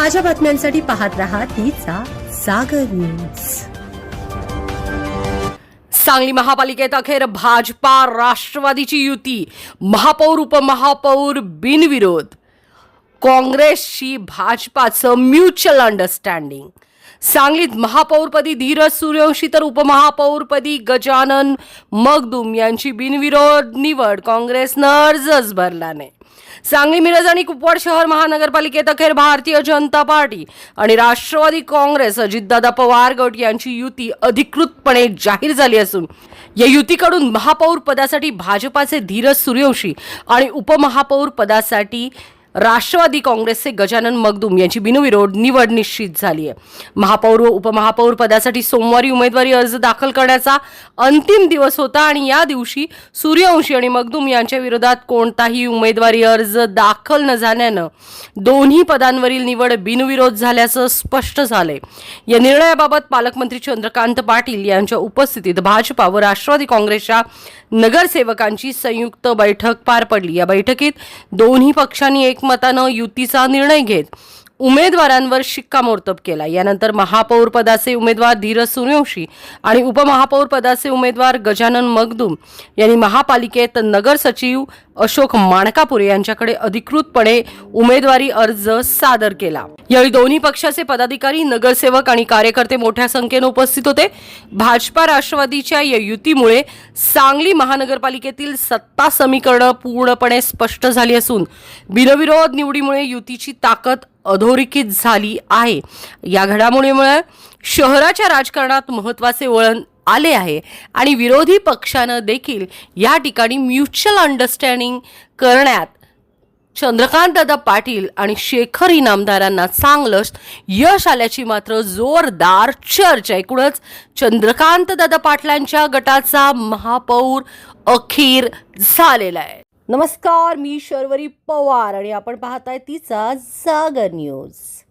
ताज्या बातम्यांसाठी पाहत रहा तिचा सागर न्यूज। सांगली महापालिकेत अखेर भाजपा राष्ट्रवादीची युती, महापौर उपमहापौर बिनविरोध। काँग्रेसशी भाजपाचं म्युच्युअल अंडरस्टँडिंग। सांगलीत महापौरपदी धीरज सूर्यवंशी तर उपमहापौरपदी गजानन मगदूम यांची बिनविरोध निवड। काँग्रेसनं अर्जच भरला नाही। सांगली, मिरज आणि कुपवाड शहर महानगरपालिकेत अखेर भारतीय जनता पार्टी आणि राष्ट्रवादी काँग्रेस अजितदादा पवार गट यांची युती अधिकृतपणे जाहीर झाली असून या युतीकडून महापौर पदासाठी भाजपाचे धीरज सूर्यवंशी आणि उपमहापौर पदासाठी राष्ट्रवादी काँग्रेसचे गजानन मगदूम यांची बिनविरोध निवड निश्चित झाली आहे। महापौर व उपमहापौर पदासाठी सोमवारी उमेदवारी अर्ज दाखल करण्याचा अंतिम दिवस होता आणि या दिवशी सूर्यवंशी आणि मगदूम यांच्या विरोधात कोणताही उमेदवारी अर्ज दाखल न झाल्यानं दोन्ही पदांवरील निवड बिनविरोध झाल्याचं स्पष्ट झालंय। या निर्णयाबाबत पालकमंत्री चंद्रकांत पाटील यांच्या उपस्थितीत भाजपा व राष्ट्रवादी काँग्रेसच्या नगरसेवकांची संयुक्त बैठक पार पडली। या बैठकीत दोन्ही पक्षांनी एकमतानं युतीचा निर्णय घेत उमेदवारांवर शिक्कामोर्तब केला। यानंतर महापौर पदाचे उमेदवार धीरज सूर्यवंशी आणि उपमहापौर पदाचे उमेदवार गजानन मगदूम यांनी महापालिकेत नगर सचिव अशोक माणकापुरे यांच्याकडे अधिकृतपणे उमेदवारी अर्ज सादर केला। यावेळी दोन्ही पक्षाचे पदाधिकारी, नगरसेवक आणि कार्यकर्ते मोठ्या संख्येने उपस्थित होते। भाजपा राष्ट्रवादीच्या या युतीमुळे सांगली महानगरपालिकेतील सत्ता समीकरण पूर्णपणे स्पष्ट झाली असून बिनविरोध निवडीमुळे युतीची ताकद अधोरेखित झाली आहे। या घडामोडीमुळे शहराच्या राजकारणात महत्त्वाचे वळण आले आहे आणि विरोधी पक्षानं देखील या ठिकाणी म्युच्युअल अंडरस्टँडिंग करण्यात चंद्रकांतदादा पाटील आणि शेखर इनामदारांना चांगलंच यश आल्याची मात्र जोरदार चर्चा। एकूणच चंद्रकांतदादा पाटलांच्या गटाचा महापौर अखेर झालेला आहे। नमस्कार, मी शर्वरी पवार आणि आपण पाहताय तिचा सागर न्यूज।